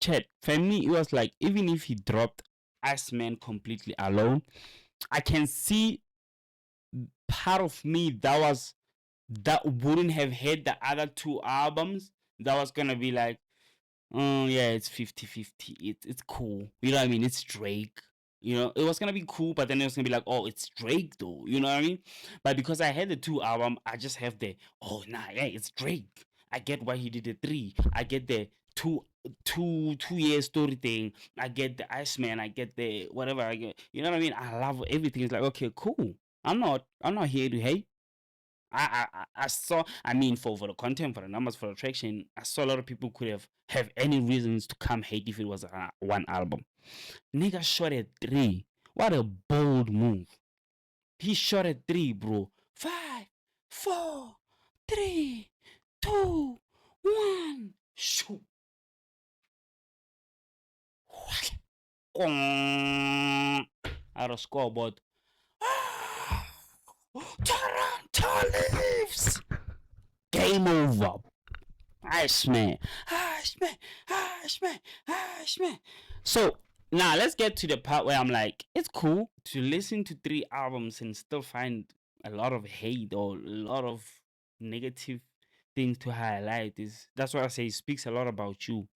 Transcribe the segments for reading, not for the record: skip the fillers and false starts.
chat. For me, it was like, even if he dropped Iceman completely alone, I can see part of me that wouldn't have heard the other two albums, that was gonna be like, oh yeah, it's 50-50. It's cool. You know what I mean? It's Drake. You know, it was gonna be cool, but then it was gonna be like, oh, it's Drake though. You know what I mean? But because I had the two album, I just have the, oh nah, yeah, it's Drake. I get why he did the three. I get the two year story thing. I get the Iceman. I get the whatever. I get. You know what I mean? I love everything. It's like, okay, cool. I'm not here to hate. I saw, I mean, for the content, for the numbers, for the traction, I saw a lot of people could have any reasons to come hate if it was one album. Nigga shot at 3. What a bold move. He shot at 3, bro. 5, 4, 3, 2, 1. Shoot. Out of scoreboard. Toronto Leafs. Game over. Iceman. So now let's get to the part where I'm like, it's cool to listen to 3 albums and still find a lot of hate or a lot of negative things to highlight. That's why I say it speaks a lot about you.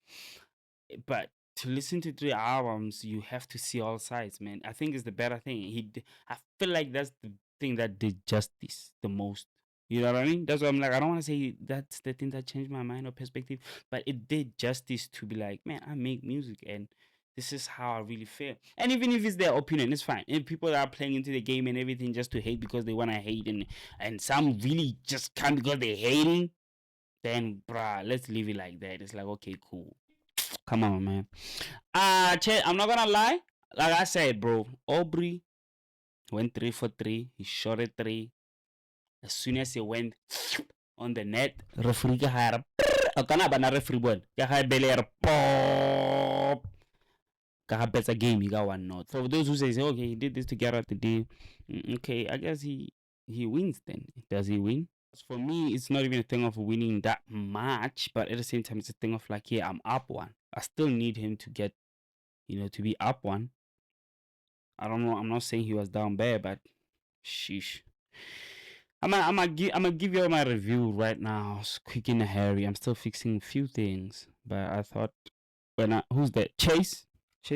But to listen to 3 albums, you have to see all sides, man. I think it's the better thing. I feel like that's the thing that did justice the most. You know what I mean? That's why I'm like, I don't want to say that's the thing that changed my mind or perspective, but it did justice to be like, man, I make music and this is how I really feel. And even if it's their opinion, it's fine. If people are playing into the game and everything just to hate because they want to hate, and some really just come because they're hating, then bruh, let's leave it like that. It's like, okay, cool. Come on, man. Chet, I'm not gonna lie. Like I said, bro, Aubrey went 3 for 3. He shot at 3. As soon as he went on the net, referee ka hire. Kana ba na referee bon? Ka hire Belair pop. Ka better game, he got 1-0. For those who say, okay, he did this to get out the day. Okay, I guess he wins then. Does he win? For me, it's not even a thing of winning that much, but at the same time, it's a thing of like, yeah, I'm up 1. I still need him to get, to be up 1. I don't know. I'm not saying he was down bad, but sheesh. I'm gonna give you my review right now. It's quick in a hurry. I'm still fixing a few things, but I thought, who's that? Chase,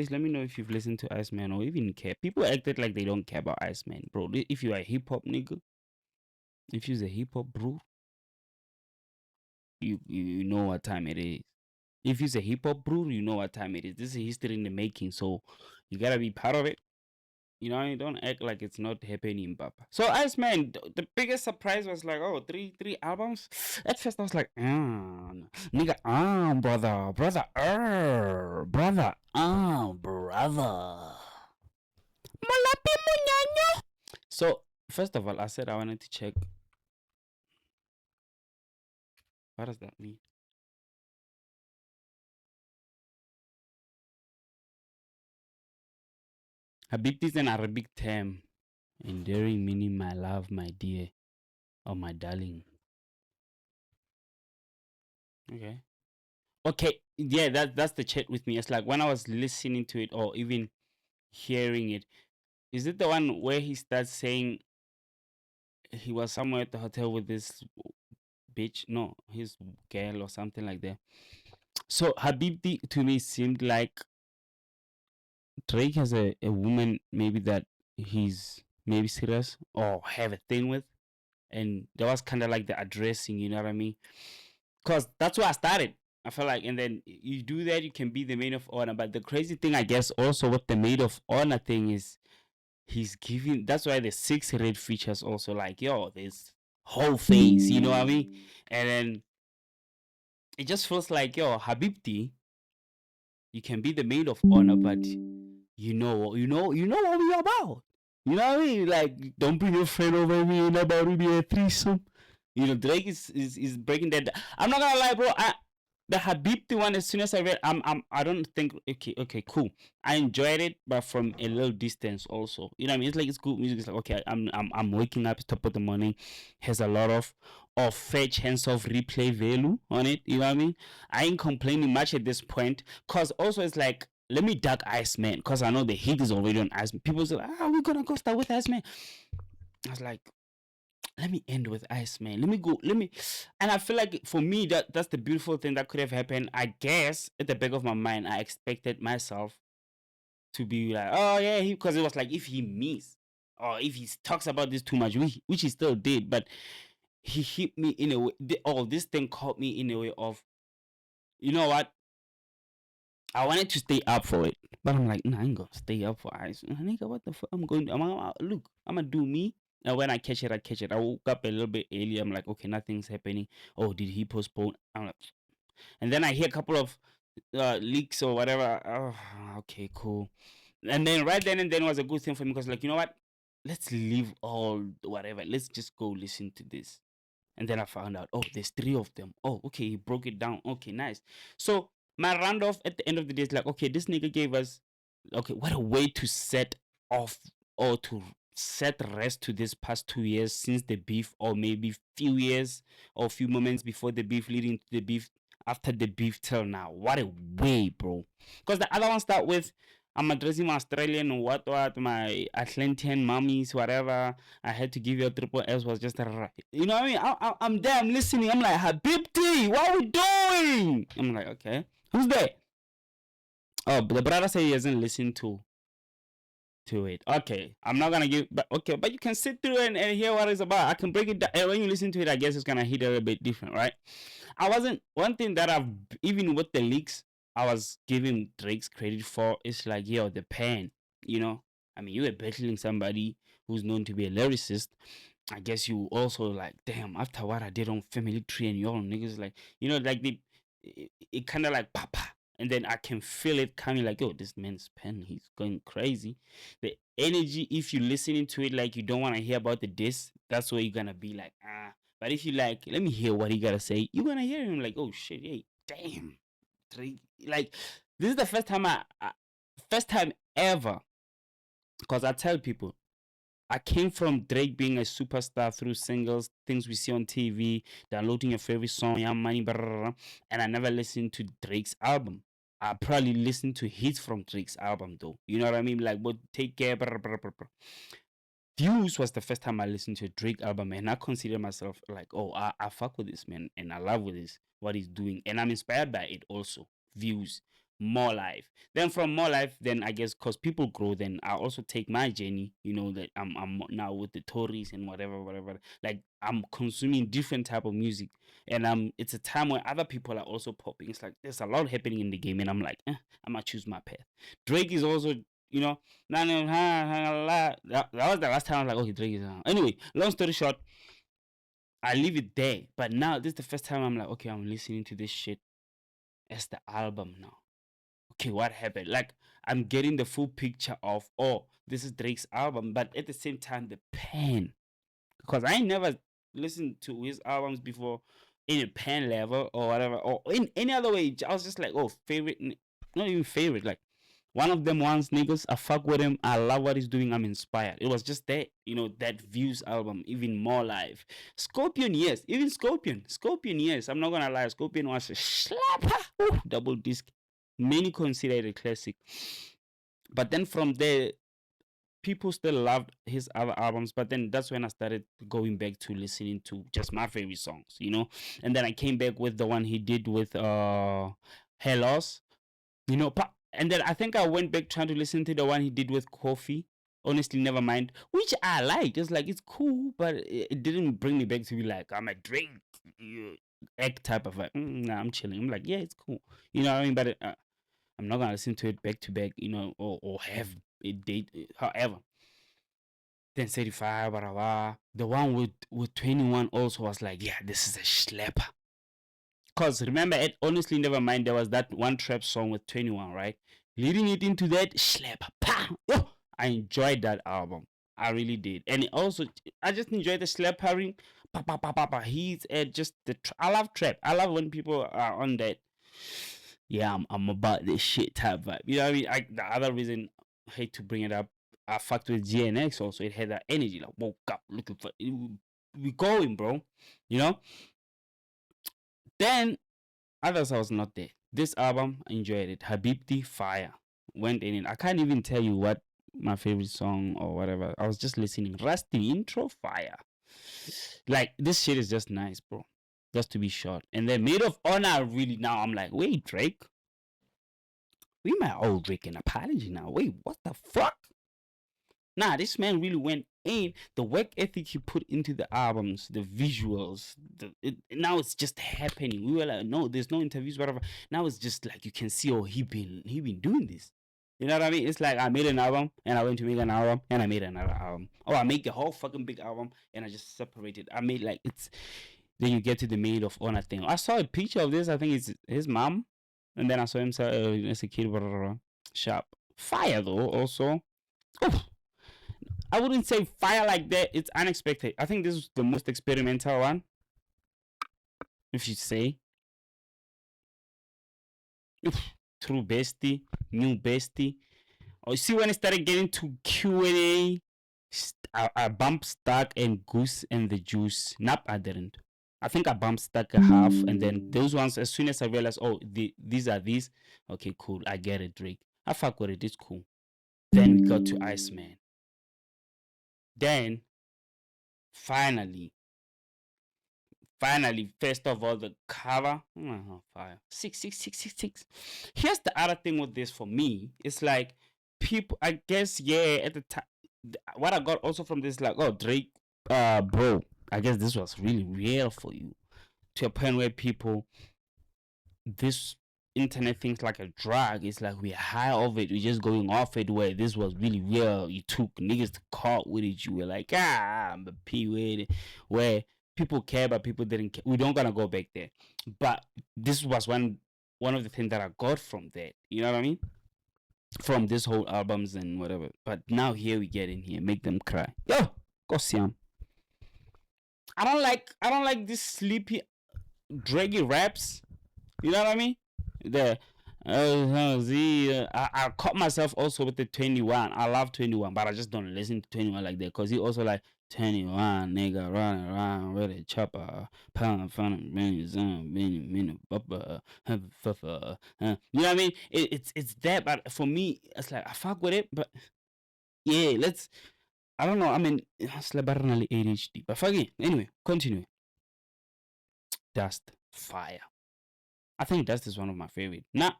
let me know if you've listened to Iceman or even care. People acted like they don't care about Iceman, bro. If you're a hip hop nigga, if you're a hip hop bro, you know what time it is. If you're a hip hop bro, you know what time it is. This is history in the making, so you gotta be part of it. You don't act like it's not happening, Papa. So, Iceman, the biggest surprise was like, oh, three albums. At first, I was like, nigga, brother, brother. Malapi munyanyo. So, first of all, I said I wanted to check. What does that mean? Habibti is an Arabic term, endearing meaning my love, my dear, or my darling. Okay, yeah, that's the chat with me. It's like when I was listening to it or even hearing it. Is it the one where he starts saying he was somewhere at the hotel with this bitch? No, his girl or something like that. So Habibti to me seemed like Drake has a woman maybe that he's maybe serious or have a thing with. And that was kind of like the addressing, you know what I mean? Because that's where I started. I feel like, and then you do that, you can be the maid of honor. But the crazy thing, I guess, also with the maid of honor thing is he's giving. That's why the 6 red features also like, yo, this whole face, you know what I mean? And then it just feels like, yo, Habibti, you can be the maid of honor, but you know what we about. You know what I mean? Like, don't bring your friend over me and about to be a threesome. Drake is breaking that. I'm not gonna lie, bro. The Habib the one, as soon as I read, I don't think okay, cool. I enjoyed it, but from a little distance also. You know what I mean? It's like it's good music. It's like okay, I'm waking up top of the morning, has a lot of fetch hands of replay value on it. You know what I mean? I ain't complaining much at this point, cause also it's like let me duck Iceman, cause I know the heat is already on Iceman. People say, we're gonna go start with Iceman. I was like, let me end with Iceman. Let me go. Let me, and I feel like for me that's the beautiful thing that could have happened. I guess at the back of my mind, I expected myself to be like, oh yeah, because it was like if he missed or if he talks about this too much, which he still did, but he hit me in a way. This thing caught me in a way of, you know what? I wanted to stay up for it, but I'm like, nah, I ain't gonna stay up for Ice. Nigga, what the fuck? Look, I'm gonna do me. And when I catch it, I catch it. I woke up a little bit early. I'm like, okay, nothing's happening. Oh, did he postpone? I'm like, and then I hear a couple of leaks or whatever. Oh, okay, cool. And then right then and then was a good thing for me because, like, you know what? Let's leave all whatever. Let's just go listen to this. And then I found out, oh, there's three of them. Oh, okay, he broke it down. Okay, nice. So my round off at the end of the day is like, okay, this nigga gave us, okay, what a way to set off or to set rest to this past 2 years since the beef, or maybe few years or few moments before the beef, leading to the beef, after the beef till now. What a way, bro. Because the other one start with, I'm addressing my Australian, what, my Atlantean mummies, whatever. I had to give you a triple S was just a, you know what I mean? I'm there, I'm listening. I'm like, Habibti, what are we doing? I'm like, okay, who's there? Oh, but the brother said he hasn't listened to it. Okay, I'm not gonna give, but okay, but you can sit through and hear what it's about. I can break it down. And when you listen to it, I guess it's gonna hit a little bit different, right? I wasn't one thing that I've even with the leaks, I was giving Drake's credit for is like, yo, the pen, you know. I mean, you were battling somebody who's known to be a lyricist. I guess you also like, damn, after what I did on Family Tree and y'all niggas, like, you know, like it kind of like papa. And then I can feel it coming like, yo, this man's pen, he's going crazy. The energy, if you're listening to it like you don't want to hear about the diss, that's where you're gonna be like, ah. But if you like, let me hear what he gotta say, you're gonna hear him like, oh shit, hey, damn. Like, this is the first time ever. Because I tell people, I came from Drake being a superstar through singles, things we see on TV, downloading your favorite song, Young Money, blah, blah, blah, and I never listened to Drake's album. I probably listened to hits from Drake's album though. You know what I mean? Like, but Take Care, blah, blah, blah, blah. Views was the first time I listened to a Drake album, and I consider myself like, oh, I fuck with this man, and I love with this what he's doing, and I'm inspired by it also. Views, More Life. Then from More Life, then I guess because people grow, then I also take my journey. You know that I'm now with the Tories and whatever. Like I'm consuming different type of music, and it's a time where other people are also popping. It's like there's a lot happening in the game, and I'm like, I'm gonna choose my path. Drake is also, you know, that was the last time I was like, okay, Drake is. Anyway, long story short, I leave it there. But now this is the first time I'm like, okay, I'm listening to this shit as the album now. Okay, what happened? Like I'm getting the full picture of, oh, this is Drake's album, but at the same time the pen, because I ain't never listened to his albums before in a pen level or whatever, or in any other way. I was just like, oh, favorite, not even favorite, like one of them ones, niggas. I fuck with him. I love what he's doing. I'm inspired. It was just that, you know, that Views album, even More Life. Scorpion, yes. Even Scorpion, yes. I'm not gonna lie. Scorpion was a slapper. Ooh, double disc. Many consider it a classic. But then from there, people still loved his other albums. But then that's when I started going back to listening to just my favorite songs, you know. And then I came back with the one he did with Hellos, you know, and then I think I went back trying to listen to the one he did with Kofi. Honestly, never mind. Which I liked. It's like it's cool, but it didn't bring me back to be like I'm a drink act type of like. Nah, I'm chilling. I'm like, yeah, it's cool. You know what I mean? But I'm not gonna listen to it back to back. You know, or have it date. However, then 35, blah, blah, blah. The one with 21 also was like, yeah, this is a schlepper. Cause remember, it honestly never mind. There was that one trap song with 21, right? Leading it into that slap, oh, I enjoyed that album. I really did, and also I just enjoyed the slap pairing. He's just I love trap. I love when people are on that. yeah, I'm about this shit type vibe. You know what I mean? The other reason I hate to bring it up, I fucked with GNX also. It had that energy, like woke up looking for we going, bro. You know. Then others I was not there. This album, I enjoyed it. Habibti Fire went in it. I can't even tell you what my favorite song or whatever. I was just listening. Rusty intro fire. Like this shit is just nice, bro. Just to be short. And then Maid of Honor really now I'm like, wait, Drake. We might owe Drake an apology now. Wait, what the fuck? Nah, this man really went in. The work ethic he put into the albums, the visuals, now it's just happening. We were like, no, there's no interviews, whatever. Now it's just like you can see, oh, he been doing this. You know what I mean? It's like I made an album and I went to make an album and I made another album. Oh, I make a whole fucking big album and I just separated. I made like it's. Then you get to the Maid of Honor thing. I saw a picture of this. I think it's his mom, and then I saw him say, as a kid, blah, blah, blah. Sharp. Fire though, also. Oof. I wouldn't say fire like that. It's unexpected. I think this is the most experimental one. If you say. Oof. True bestie, new bestie. Oh, you see when it started getting to Q&A, I bumped Stark and Goose and the Juice. Nope, I didn't. I think I bumped Stark a half, and then those ones, as soon as I realized, oh, these are these, okay, cool, I get it, Drake. I fuck with it, it's cool. Then we got to Iceman. Then, finally, first of all, the cover, fire, 66666. Here's the other thing with this for me. It's like people, I guess, yeah, at the time, what I got also from this, like, oh, Drake, bro, I guess this was really real for you, to a point where people, this internet things like a drug. It's like we're high of it, we're just going off it. Where this was really real, you took niggas to court with it, you were like, I'm a P with it. Where people care but people didn't care. We don't gonna go back there, but this was one of the things that I got from that, you know what I mean, from this whole albums and whatever. But now here we get in here, make them cry. Yo, go Siam. I don't like this sleepy draggy raps, you know what I mean. The I caught myself also with the 21. I love 21, but I just don't listen to 21 like that, because he also like 21 nigga running around with a chopper, pound fun, you know what I mean? It's that, but for me, it's like I fuck with it, but yeah, I don't know. I mean, it's like ADHD, but fuck it. Anyway, continue. Dust, fire. I think Dust is one of my favorite. Nah,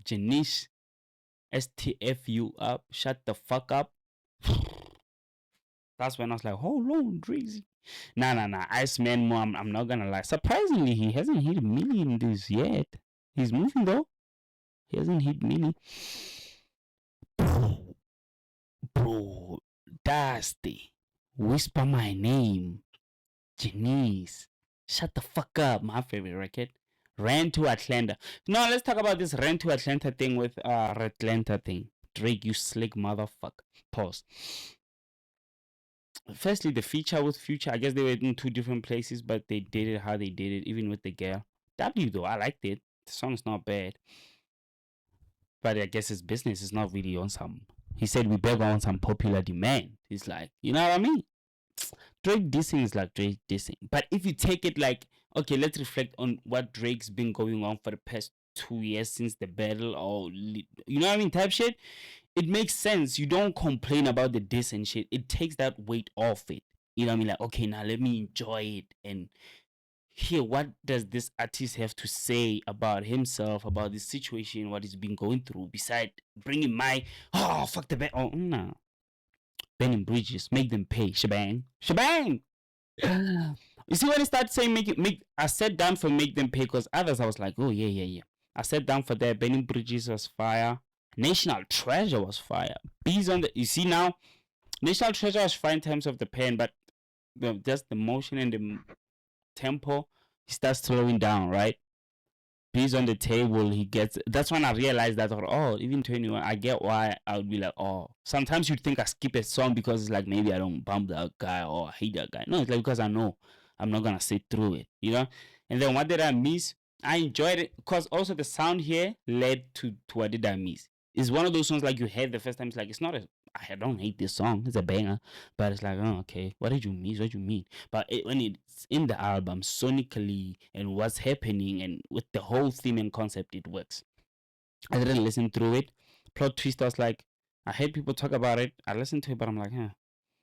Janice, STFU up, shut the fuck up. That's when I was like, hold on, Drizzy. Nah. Iceman, I'm not gonna lie. Surprisingly, he hasn't hit a million this yet. He's moving though. He hasn't hit million. Bro, Dusty, whisper my name. Janice, shut the fuck up. My favorite record. Ran to Atlanta. Now let's talk about this Ran to Atlanta thing with Atlanta thing. Drake, you slick motherfucker. Pause. Firstly, the feature with Future, I guess they were in two different places, but they did it how they did it, even with the girl. W though, I liked it. The song's not bad. But I guess his business is not really on some. He said we beg on some popular demand. He's like, you know what I mean? Drake dissing is like Drake dissing. But if you take it like, okay, let's reflect on what Drake's been going on for the past 2 years since the battle, or you know what I mean, type shit. It makes sense. You don't complain about the diss and shit. It takes that weight off it. You know what I mean? Like, okay, now let me enjoy it and hear what does this artist have to say about himself, about this situation, what he's been going through, beside bringing my, oh, fuck the band. Oh, no. Burning bridges, make them pay. Shebang. You see when he started saying I sat down for make them pay, because others I was like, oh yeah. I sat down for that. Burning bridges was fire. National Treasure was fire. Bees on the, you see now, National Treasure was fine in terms of the pen, but just the motion and the tempo, he starts slowing down, right? Bees on the table, he gets. That's when I realized that, oh, even 21, I get why I would be like, oh. Sometimes you'd think I skip a song because it's like maybe I don't bump that guy or I hate that guy. No, it's like because I know I'm not gonna sit through it, you know. And then what did I miss? I enjoyed it because also the sound here led to what did I miss. It's one of those songs like you heard the first time. It's like it's not a. I don't hate this song. It's a banger, but it's like, oh, okay. What did you miss? What do you mean? But when it's in the album, sonically and what's happening and with the whole theme and concept, it works. I didn't listen through it. Plot twist, I was like, I heard people talk about it. I listened to it, but I'm like, huh.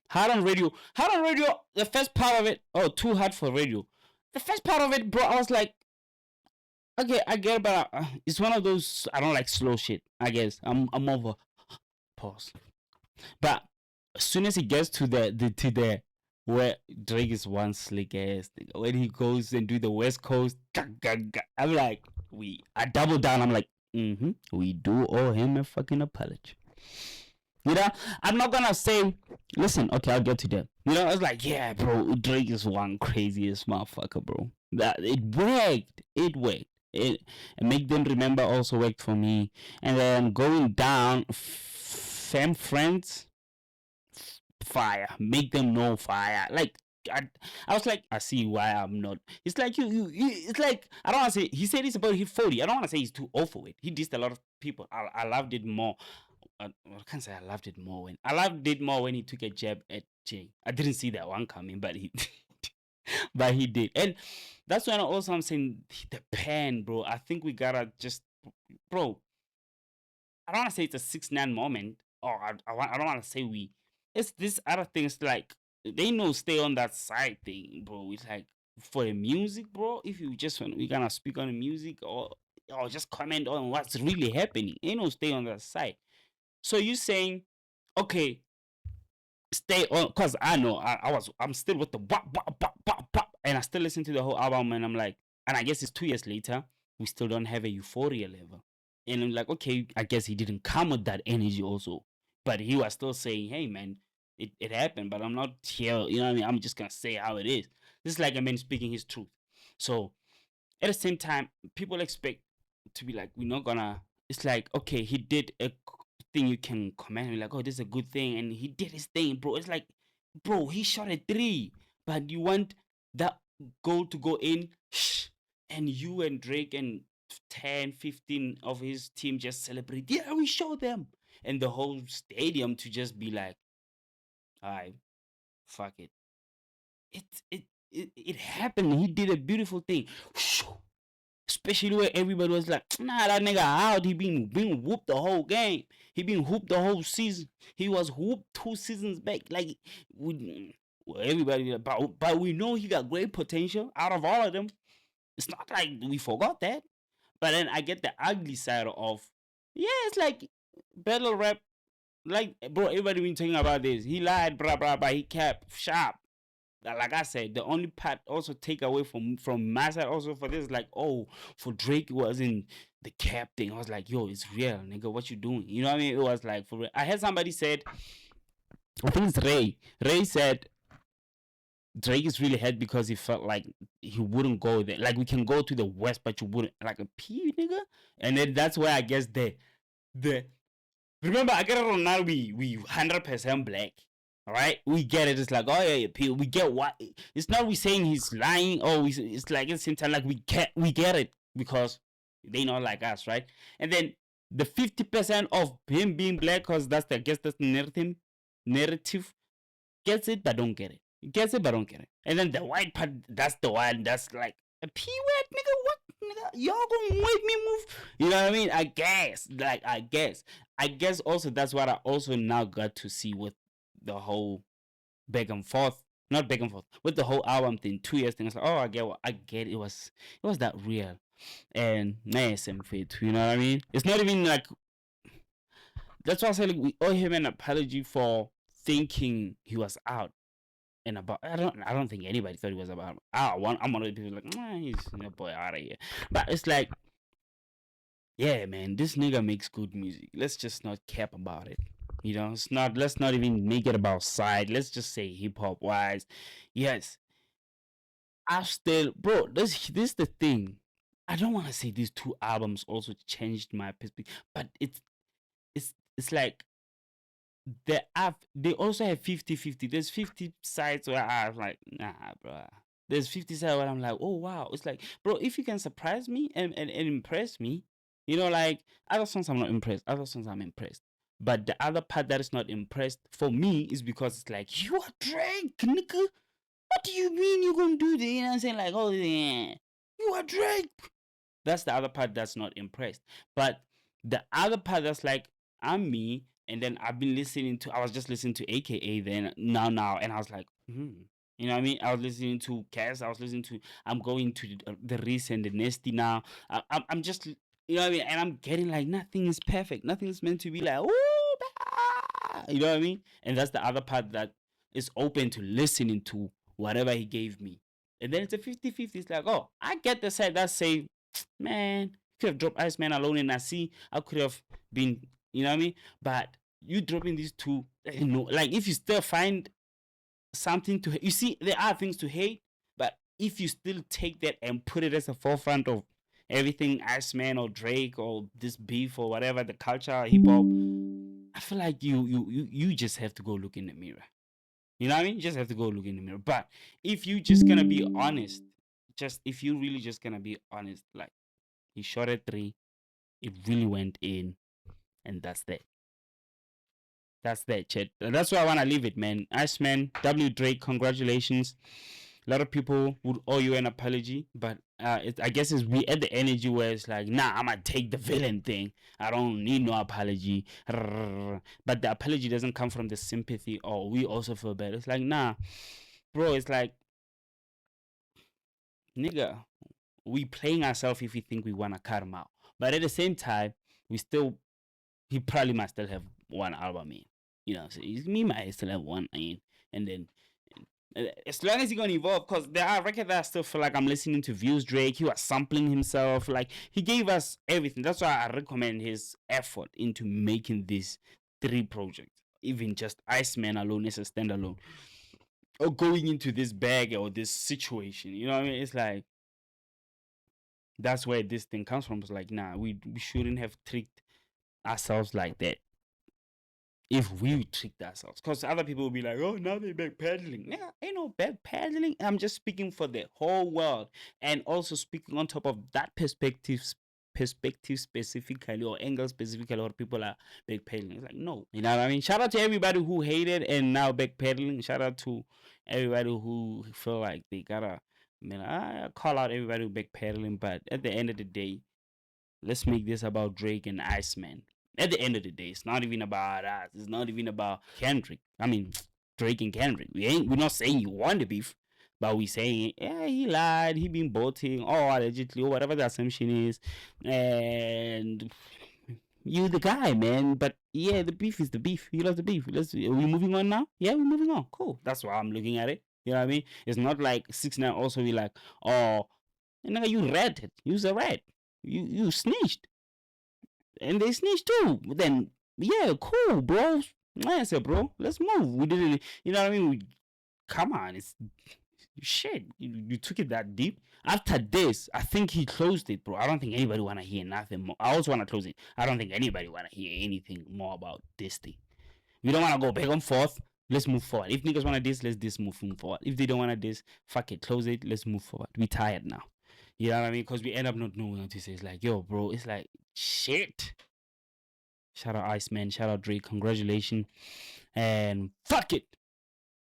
Hard on radio. Hard on radio. The first part of it. Oh, too hard for radio. The first part of it, bro. I was like, okay, I get it, but it's one of those I don't like slow shit. I guess I'm over. Pause. But as soon as he gets to the where Drake is one slick ass when he goes and do the West Coast, I'm like, I double down. I'm like, we do owe him a fucking apology. You know, I'm not gonna say, listen, okay, I'll get to that. You know, it's like, yeah, bro, Drake is one craziest motherfucker, bro. That it worked. It worked. It make them remember also worked for me. And then going down, fam friends, fire. Make them know fire. Like I was like, I see why I'm not. It's like it's like I don't want to say. He said he's about to hit 40. I don't want to say he's too old for it. He dissed a lot of people. I loved it more. I can't say I loved it more when he took a jab at Jay. I didn't see that one coming, but he but he did, and that's when also I'm saying the pen, bro. I think we gotta just, bro. I don't want to say it's a 6ix9ine moment, or I don't want to say we. It's this other things like they know stay on that side thing, bro. It's like for the music, bro. If you just want we gonna speak on the music or just comment on what's really happening, ain't no stay on that side. So you saying, okay, stay on, cause I know I'm still with the bop bop bop bop bop, and I still listen to the whole album, and I'm like, and I guess it's 2 years later, we still don't have a euphoria level, and I'm like, okay, I guess he didn't come with that energy also, but he was still saying, hey man, it happened, but I'm not here, you know what I mean? I'm just gonna say how it is. This is like a man speaking his truth. So at the same time, people expect to be like, we're not gonna. It's like, okay, he did a thing you can comment and be like, oh, this is a good thing, and he did his thing, bro. It's like, bro, he shot a three, but you want that goal to go in, and you and Drake and 10, 15 of his team just celebrate. Yeah, we show them, and the whole stadium to just be like, I fuck it. It happened. He did a beautiful thing. Especially where everybody was like, nah, that nigga out. He been whooped the whole game. He been whooped the whole season. He was whooped 2 seasons back. Like, everybody, but we know he got great potential out of all of them. It's not like we forgot that. But then I get the ugly side of, yeah, it's like battle rap. Like, bro, everybody been talking about this. He lied, blah, blah, blah. He kept sharp. Like I said, the only part also take away from my side also for this, like, oh, for Drake it wasn't the cap thing. I was like, yo, it's real, nigga. What you doing? You know what I mean? It was like for real. I had somebody said, I think it's Ray. Ray said Drake is really head because he felt like he wouldn't go there. Like we can go to the west, but you wouldn't like a P nigga. And then that's where I guess the remember I get it on now we 100% black. All right, we get it. It's like, oh yeah, we get what. It's not we saying he's lying. Oh, it's like at the same time, like we get it because they not like us, right? And then the 50% of him being black, cause that's the I guess that's the narrative gets it but don't get it. Gets it but don't get it. And then the white part, that's the one that's like a P word, nigga. What, nigga? Y'all gonna make me move? You know what I mean? I guess, like I guess also that's what I also now got to see with the whole back and forth, not back and forth, with the whole album thing, 2 years thing. It's like, oh, I get it was that real, and nice and fit. You know what I mean? It's not even like that's why I say like we owe him an apology for thinking he was out and about. I don't think anybody thought he was about. I'm one of the people like, he's your boy out of here. But it's like, yeah, man, this nigga makes good music. Let's just not cap about it. You know, it's not. Let's not even make it about side. Let's just say hip hop wise. Yes, I still, bro. This the thing. I don't want to say these two albums also changed my perspective, but it's like they also have 50-50. There's 50 sides where I was like, nah, bro. there's 50 side where I'm like, oh wow. It's like, bro, if you can surprise me and impress me, like other songs I'm not impressed. Other songs I'm impressed. But the other part that is not impressed for me is because it's like, you are Drake, nigga. What do you mean you gonna do this? You know what I'm saying? Like, oh yeah, you are Drake. That's the other part that's not impressed. But the other part that's like, I'm me, and then I've been listening to. I was just listening to AKA then now, and I was like, You know what I mean? I was listening to Cass. I was listening to. I'm going to the Reese and the Nasty now. I'm just, you know what I mean? And I'm getting like, nothing is perfect. Nothing is meant to be like, you know what I mean? And that's the other part that is open to listening to whatever he gave me. And then it's a 50-50. It's like, oh, I get the side that say, man, could have dropped Iceman alone and I see I could have been, you know what I mean? But you dropping these two, like if you still find something to, you see, there are things to hate, but if you still take that and put it as a forefront of everything Iceman or Drake or this beef or whatever, the culture, hip hop, I feel like you just have to go look in the mirror. You know what I mean? You just have to go look in the mirror. But if you just gonna be honest, if you really just gonna be honest, like he shot at 3, it really went in, and that's that. That's that, chat. That's why I wanna leave it, man. Iceman, W Drake, congratulations. A lot of people would owe you an apology, but I guess it's we at the energy where it's like, nah, I'm gonna take the villain thing. I don't need no apology. But the apology doesn't come from the sympathy or we also feel bad. It's like, nah, bro, it's like, nigga, we playing ourselves if we think we wanna cut him out. But at the same time, he probably might still have one album in. So he might still have one in, and then as long as he's gonna evolve, because there are records that I still feel like I'm listening to Views Drake. He was sampling himself, like he gave us everything. That's why I recommend his effort into making these 3 projects, even just Iceman alone as a standalone, or going into this bag or this situation. You know what I mean? It's like that's where this thing comes from. It's like, nah, we shouldn't have tricked ourselves like that. If we tricked ourselves, because other people will be like, oh, now they're backpedaling. Yeah, ain't no backpedaling. I'm just speaking for the whole world, and also speaking on top of that perspective specifically, or angle specifically, or people are backpedaling. It's like, no, you know what I mean? Shout out to everybody who hated and now backpedaling. Shout out to everybody who feel like they gotta, I call out everybody who backpedaling. But at the end of the day, let's make this about Drake and Iceman. At the end of the day, it's not even about us. It's not even about Kendrick. I mean, Drake and Kendrick. We're not saying you won the beef, but we saying, yeah, he lied, he been boating, or allegedly, or whatever the assumption is, and you the guy, man. But yeah, the beef is the beef. You love the beef. Are we moving on now? Yeah, we're moving on. Cool. That's why I'm looking at it. You know what I mean? It's not like 6ix9ine also be like, oh, you ratted. You's a rat. You snitched, and they snitched too. Then yeah, cool, bro. I said, bro, let's move. We didn't, you know what I mean? Come on, it's shit. You took it that deep. After this, I think he closed it, bro. I don't think anybody wanna hear nothing more. I also wanna close it. I don't think anybody wanna hear anything more about this thing. We don't wanna go back and forth. Let's move forward. If niggas wanna this, let's this move forward. If they don't wanna this, fuck it, close it. Let's move forward. We tired now. You know what I mean? Because we end up not knowing what to say. It's like, yo, bro, it's like shit. Shout out Iceman, shout out Drake, congratulations. And fuck it.